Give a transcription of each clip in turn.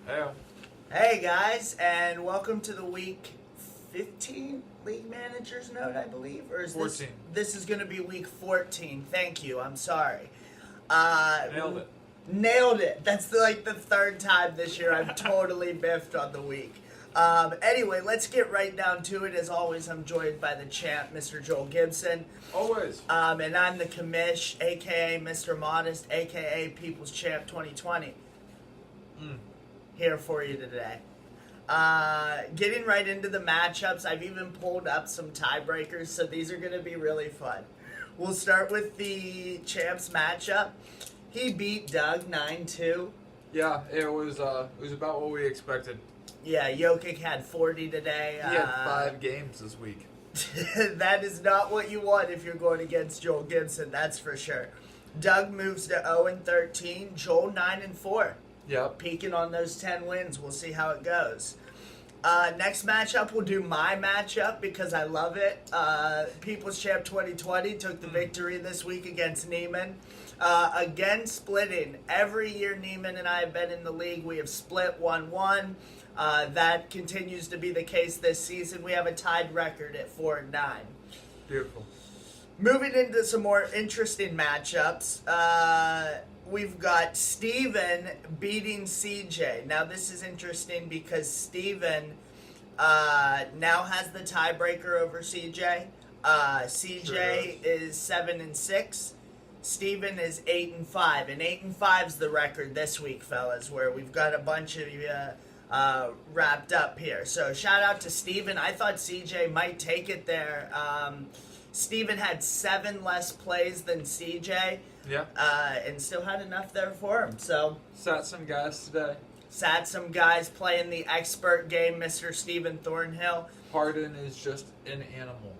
Hey, Hey guys, and welcome to the week 15 league managers note, I believe, or is 14. This is going to be week 14. Thank you. I'm sorry. Nailed it. Nailed it. That's the third time this year I've totally biffed on the week. Anyway, let's get right down to it. As always, I'm joined by the champ, Mr. Joel Gibson. Always. And I'm the commish, aka Mr. Modest, aka People's Champ 2020. Here for you today. Getting right into the matchups, I've even pulled up some tiebreakers, so these are going to be really fun. We'll start with the champs matchup. He beat Doug 9-2. Yeah, it was about what we expected. Yeah, Jokic had 40 today. He had 5 games this week. That is not what you want if you're going against Joel Gibson, that's for sure. Doug moves to 0-13, Joel 9-4. Yep. Peaking on those 10 wins. We'll see how it goes. Next matchup, we'll do my matchup because I love it. People's Champ 2020 took the victory this week against Neiman. Again, splitting. Every year Neiman and I have been in the league, we have split 1-1. That continues to be the case this season. We have a tied record at 4-9. Beautiful. Moving into some more interesting matchups, we've got Steven beating CJ. Now, this is interesting because Steven now has the tiebreaker over CJ. CJ Sure is 7-6. Steven is 8-5. And 8-5 is the record this week, fellas, where we've got a bunch of wrapped up here. So, shout out to Steven. I thought CJ might take it there. Steven had 7 less plays than CJ. Yeah. And still had enough there for him. So, Sat some guys today. sat some guys playing the expert game, Mr. Steven Thornhill. Harden is just an animal.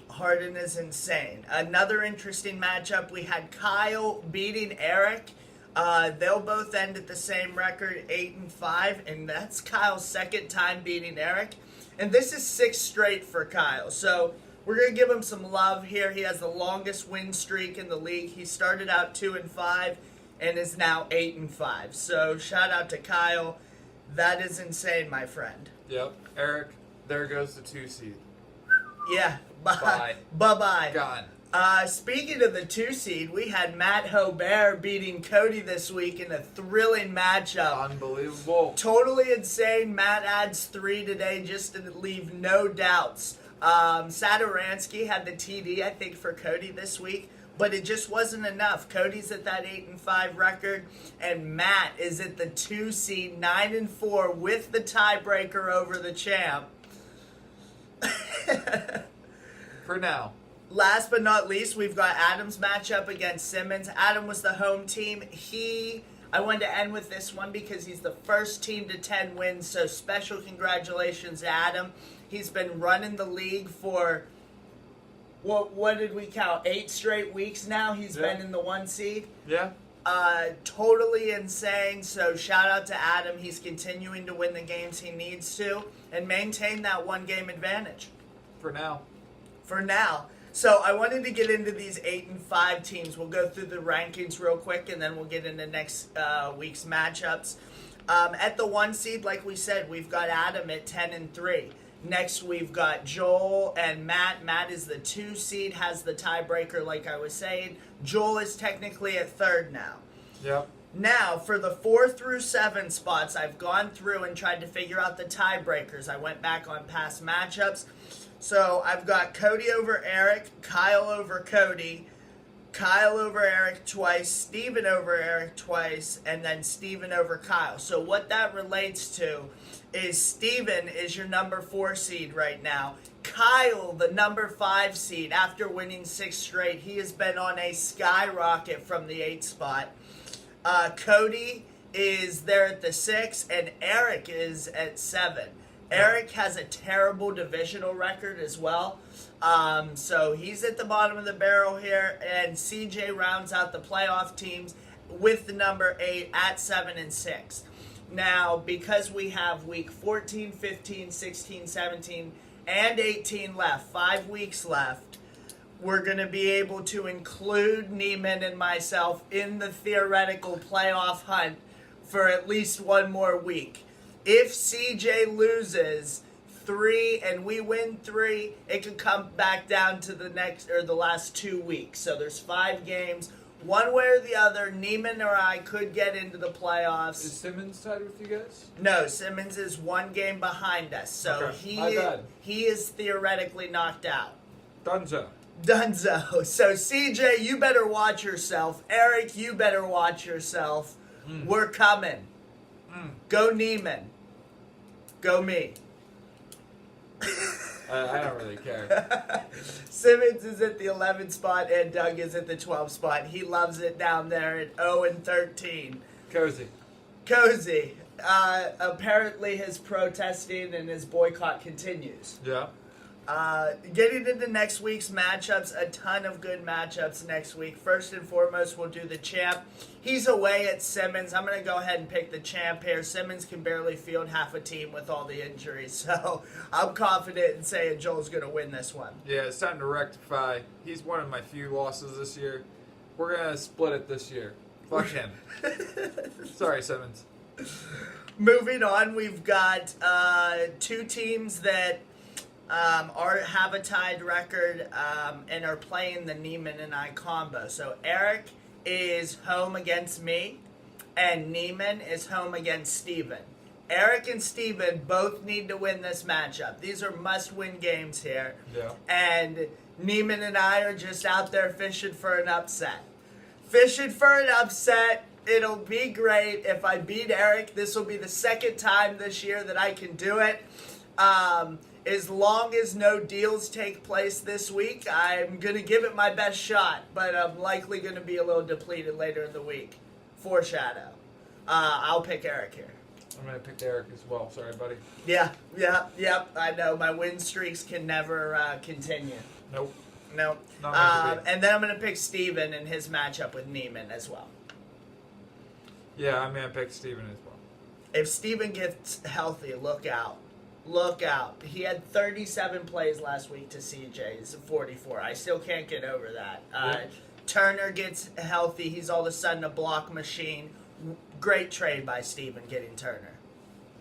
Harden is insane. Another interesting matchup, we had Kyle beating Eric. They'll both end at the same record, 8-5, and that's Kyle's second time beating Eric. And this is 6 straight for Kyle. So, we're going to give him some love here. He has the longest win streak in the league. He started out 2-5 and is now 8-5. So shout out to Kyle. That is insane, my friend. Yep. Eric, there goes the 2 seed. Yeah. Bye. Bye. Bye-bye. Gone. Speaking of the 2 seed, we had Matt Hobert beating Cody this week in a thrilling matchup. Unbelievable. Totally insane. Matt adds 3 today just to leave no doubts. Satoransky had the TD, I think, for Cody this week, but it just wasn't enough. Cody's at that 8-5 record, and Matt is at the 2 seed, 9-4, with the tiebreaker over the champ. For now. Last but not least, we've got Adam's matchup against Simmons. Adam was the home team. I wanted to end with this one because he's the first team to 10 wins, so special congratulations to Adam. He's been running the league for, what did we count, 8 straight weeks now? He's been in the 1 seed. Yeah. Totally insane, so shout out to Adam. He's continuing to win the games he needs to and maintain that 1-game advantage. For now. For now. So I wanted to get into these 8-5 teams. We'll go through the rankings real quick, and then we'll get into next week's matchups. At the 1 seed, like we said, we've got Adam at 10-3. Next, we've got Joel and Matt. Matt is the 2 seed, has the tiebreaker, like I was saying. Joel is technically at 3rd now. Yep. Now, for the 4 through 7 spots, I've gone through and tried to figure out the tiebreakers. I went back on past matchups. So I've got Cody over Eric, Kyle over Cody, Kyle over Eric twice, Steven over Eric twice, and then Steven over Kyle. So what that relates to is Steven is your number 4 seed right now. Kyle, the number 5 seed, after winning 6 straight, he has been on a skyrocket from the 8 spot. Cody is there at the 6, and Eric is at 7. Eric has a terrible divisional record as well. So he's at the bottom of the barrel here, and CJ rounds out the playoff teams with the number 8 at 7-6. Now, because we have week 14, 15, 16, 17, and 18 left, 5 weeks left, we're going to be able to include Neiman and myself in the theoretical playoff hunt for at least one more week. If CJ loses 3 and we win 3, it could come back down to the last 2 weeks. So there's 5 games. One way or the other, Neiman or I could get into the playoffs. Is Simmons tied with you guys? No, Simmons is 1 game behind us, so Okay. he is theoretically knocked out. Dunzo. Dunzo. So CJ, you better watch yourself. Eric, you better watch yourself. We're coming. Go Neiman. Go me. I don't really care. Simmons is at the 11th spot and Doug is at the 12th spot. He loves it down there at 0 and 13. Cozy. Cozy. Apparently his protesting and his boycott continues. Yeah. Getting into next week's matchups, a ton of good matchups next week. First and foremost, we'll do the champ. He's away at Simmons. I'm going to go ahead and pick the champ here. Simmons can barely field half a team with all the injuries, so I'm confident in saying Joel's going to win this one. Yeah, it's time to rectify. He's one of my few losses this year. We're going to split it this year. Fuck him. Sorry, Simmons. Moving on, we've got 2 teams that have a tied record and are playing the Neiman and I combo. So Eric is home against me, and Neiman is home against Steven. Eric and Steven both need to win this matchup. These are must-win games here. Yeah. And Neiman and I are just out there fishing for an upset. Fishing for an upset. It'll be great. If I beat Eric, this will be the second time this year that I can do it. As long as no deals take place this week, I'm going to give it my best shot, but I'm likely going to be a little depleted later in the week. Foreshadow. I'll pick Eric here. I'm going to pick Eric as well. Sorry, buddy. Yep. I know. My win streaks can never continue. Nope. No. Not meant to be. And then I'm going to pick Steven in his matchup with Neiman as well. Yeah, I'm going to pick Steven as well. If Steven gets healthy, look out. Look out. He had 37 plays last week to CJ's 44. I still can't get over that. Turner gets healthy. He's all of a sudden a block machine. Great trade by Steven getting Turner.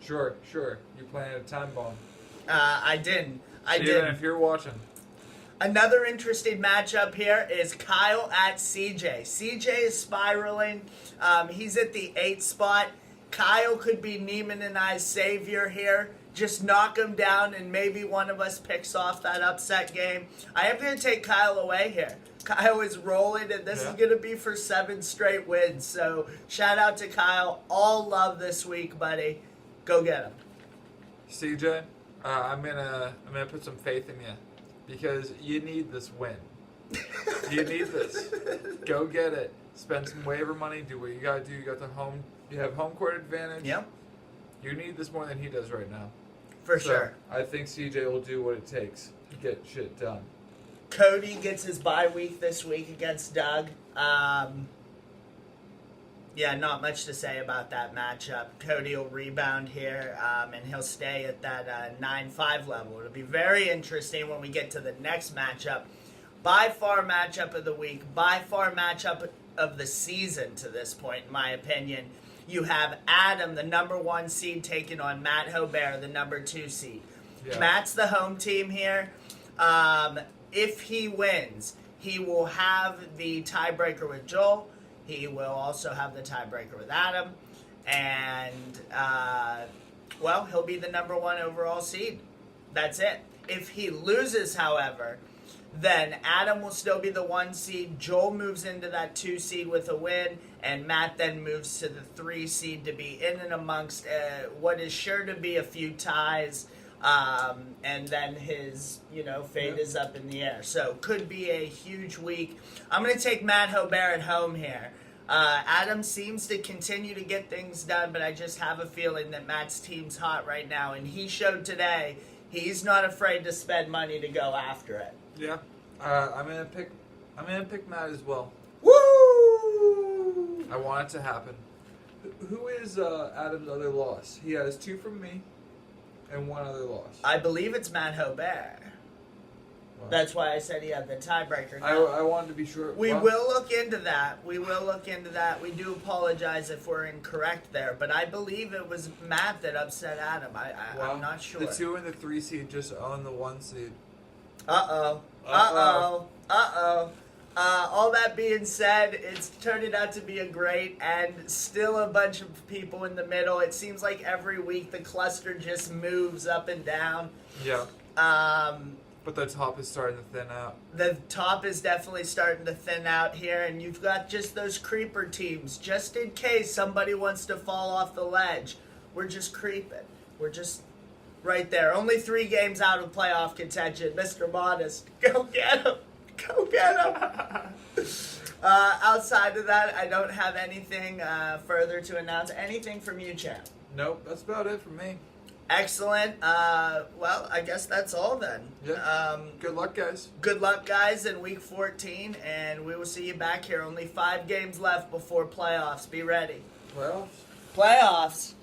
Sure. You planted a time bomb. I didn't. Steven, if you're watching. Another interesting matchup here is Kyle at CJ. CJ is spiraling. He's at the 8th spot. Kyle could be Neiman and I's savior here. Just knock him down and maybe one of us picks off that upset game. I am going to take Kyle away here. Kyle is rolling, and this is going to be for 7 straight wins. So shout out to Kyle. All love this week, buddy. Go get him. CJ, I'm gonna put some faith in you because you need this win. You need this. Go get it. Spend some waiver money. Do what you gotta do. You have home court advantage. Yep. You need this more than he does right now. For sure. I think CJ will do what it takes to get shit done. Cody gets his bye week this week against Doug. Yeah, not much to say about that matchup. Cody will rebound here, and he'll stay at that 9-5 level. It'll be very interesting when we get to the next matchup. By far matchup of the week, by far matchup of the season to this point, in my opinion. You have Adam, the number 1 seed, taking on Matt Hobert, the number 2 seed. Yeah. Matt's the home team here. If he wins, he will have the tiebreaker with Joel. He will also have the tiebreaker with Adam. And, he'll be the number 1 overall seed. That's it. If he loses, however, then Adam will still be the 1 seed. Joel moves into that 2 seed with a win. And Matt then moves to the 3 seed to be in and amongst what is sure to be a few ties. And then his, fate is up in the air. So could be a huge week. I'm going to take Matt Hobert at home here. Adam seems to continue to get things done, but I just have a feeling that Matt's team's hot right now. And he showed today he's not afraid to spend money to go after it. Yeah. I'm gonna pick Matt as well. Woo! I want it to happen. Who is Adam's other loss? He has 2 from me and 1 other loss. I believe it's Matt Hobert. Wow. That's why I said he had the tiebreaker. I wanted to be sure. We Well, will look into that. We do apologize if we're incorrect there, but I believe it was Matt that upset Adam. well, I'm not sure. The 2 and the 3 seed just own the 1 seed. All that being said, it's turning out to be a great and still a bunch of people in the middle. It seems like every week the cluster just moves up and down. Yeah. But the top is starting to thin out. The top is definitely starting to thin out here, and you've got just those creeper teams. Just in case somebody wants to fall off the ledge, we're just creeping. We're just right there. Only 3 games out of playoff contention. Mr. Modest, go get him. Go get him. Outside of that, I don't have anything further to announce. Anything from you, champ? Nope, that's about it for me. Excellent. Well, I guess that's all then. Yeah. Good luck, guys. Good luck, guys, in Week 14, and we will see you back here. Only 5 games left before playoffs. Be ready. Well. Playoffs.